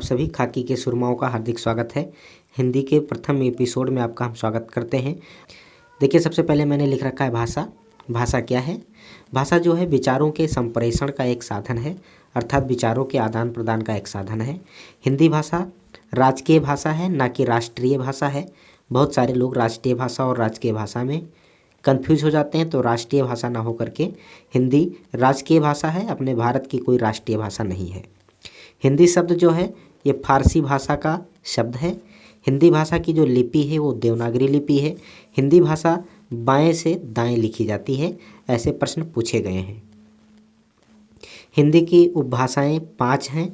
सभी खाकी के सुरमाओं का हार्दिक स्वागत है। हिंदी के प्रथम एपिसोड में आपका हम स्वागत करते हैं। देखिए, सबसे पहले मैंने लिख रखा है भाषा। भाषा क्या है? भाषा जो है विचारों के संप्रेषण का एक साधन है, अर्थात विचारों के आदान प्रदान का एक साधन है। हिंदी भाषा राजकीय भाषा है, ना कि राष्ट्रीय भाषा है। बहुत सारे लोग राष्ट्रीय भाषा और राजकीय भाषा में कन्फ्यूज हो जाते हैं, तो राष्ट्रीय भाषा ना होकर के हिंदी राजकीय भाषा है, अपने भारत की कोई राष्ट्रीय भाषा नहीं है। हिंदी शब्द जो है ये फारसी भाषा का शब्द है। हिंदी भाषा की जो लिपि है वो देवनागरी लिपि है। हिंदी भाषा बाएं से दाएं लिखी जाती है। ऐसे प्रश्न पूछे गए हैं। हिंदी की उपभाषाएं 5 हैं: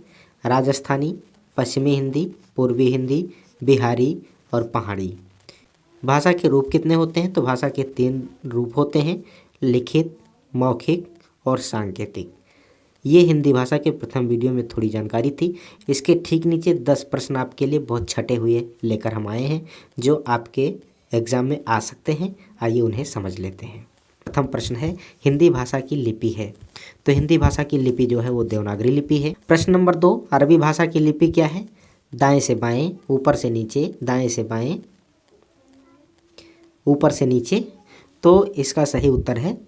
राजस्थानी, पश्चिमी हिंदी, पूर्वी हिंदी, बिहारी और पहाड़ी। भाषा के रूप कितने होते हैं? तो भाषा के 3 रूप होते हैं: लिखित, मौखिक और सांकेतिक। ये हिंदी भाषा के प्रथम वीडियो में थोड़ी जानकारी थी। इसके ठीक नीचे 10 प्रश्न आपके लिए बहुत छटे हुए लेकर हम आए हैं, जो आपके एग्जाम में आ सकते हैं। आइए उन्हें समझ लेते हैं। प्रथम प्रश्न है, हिंदी भाषा की लिपि है। तो हिंदी भाषा की लिपि जो है वो देवनागरी लिपि है। प्रश्न नंबर 2, अरबी भाषा की लिपि क्या है? दाएं से बाएं, ऊपर से नीचे, दाएं से बाएं, ऊपर से नीचे। तो इसका सही उत्तर है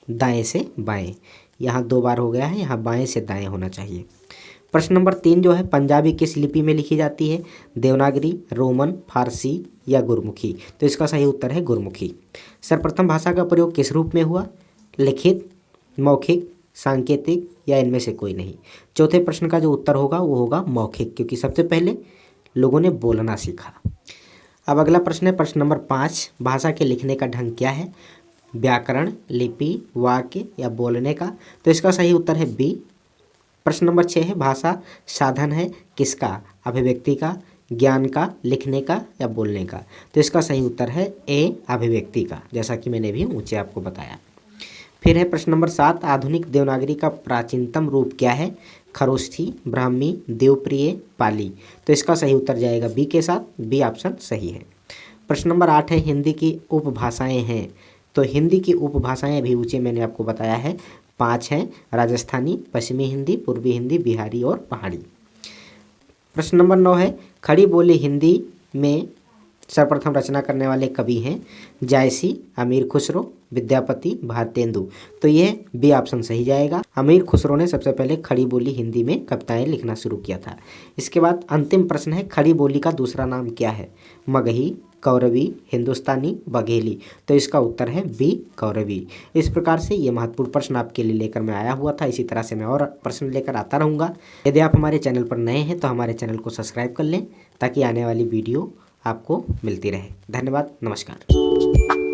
दाएं से बाएं। यहाँ 2 बार हो गया है, यहाँ बाएं से दाएं होना चाहिए। प्रश्न नंबर 3 जो है, पंजाबी किस लिपि में लिखी जाती है? देवनागरी, रोमन, फारसी या गुरमुखी? तो इसका सही उत्तर है गुरमुखी। सर्वप्रथम भाषा का प्रयोग किस रूप में हुआ? लिखित, मौखिक, सांकेतिक या इनमें से कोई नहीं? चौथे प्रश्न का जो उत्तर होगा वो होगा मौखिक, क्योंकि सबसे पहले लोगों ने बोलना सीखा। अब अगला प्रश्न है प्रश्न नंबर 5, भाषा के लिखने का ढंग क्या है? व्याकरण, लिपि, वाक्य या बोलने का? तो इसका सही उत्तर है बी। प्रश्न नंबर 6 है, भाषा साधन है किसका? अभिव्यक्ति का, ज्ञान का, लिखने का या बोलने का? तो इसका सही उत्तर है ए, अभिव्यक्ति का, जैसा कि मैंने भी ऊंचे आपको बताया। फिर है प्रश्न नंबर 7, आधुनिक देवनागरी का प्राचीनतम रूप क्या है? खरोष्ठी, ब्राह्मी, देवप्रिय, पाली? तो इसका सही उत्तर जाएगा बी के साथ। बी ऑप्शन सही है। प्रश्न नंबर 8 है, हिंदी की उपभाषाएं हैं। तो हिंदी की उपभाषाएं अभी ऊंचे मैंने आपको बताया है 5 हैं: राजस्थानी, पश्चिमी हिंदी, पूर्वी हिंदी, बिहारी और पहाड़ी। प्रश्न नंबर 9 है, खड़ी बोली हिंदी में सर्वप्रथम रचना करने वाले कवि हैं? जायसी, अमीर खुसरो, विद्यापति, भारतेंदु? तो ये बी ऑप्शन सही जाएगा। अमीर खुसरो ने सबसे पहले खड़ी बोली हिंदी में कविताएं लिखना शुरू किया था। इसके बाद अंतिम प्रश्न है, खड़ी बोली का दूसरा नाम क्या है? मगही, कौरवी, हिंदुस्तानी, बघेली? तो इसका उत्तर है बी, कौरवी। इस प्रकार से ये महत्वपूर्ण प्रश्न आपके लिए लेकर मैं आया हुआ था। इसी तरह से मैं और प्रश्न लेकर आता रहूँगा। यदि आप हमारे चैनल पर नए हैं तो हमारे चैनल को सब्सक्राइब कर लें, ताकि आने वाली वीडियो आपको मिलती रहे। धन्यवाद, नमस्कार।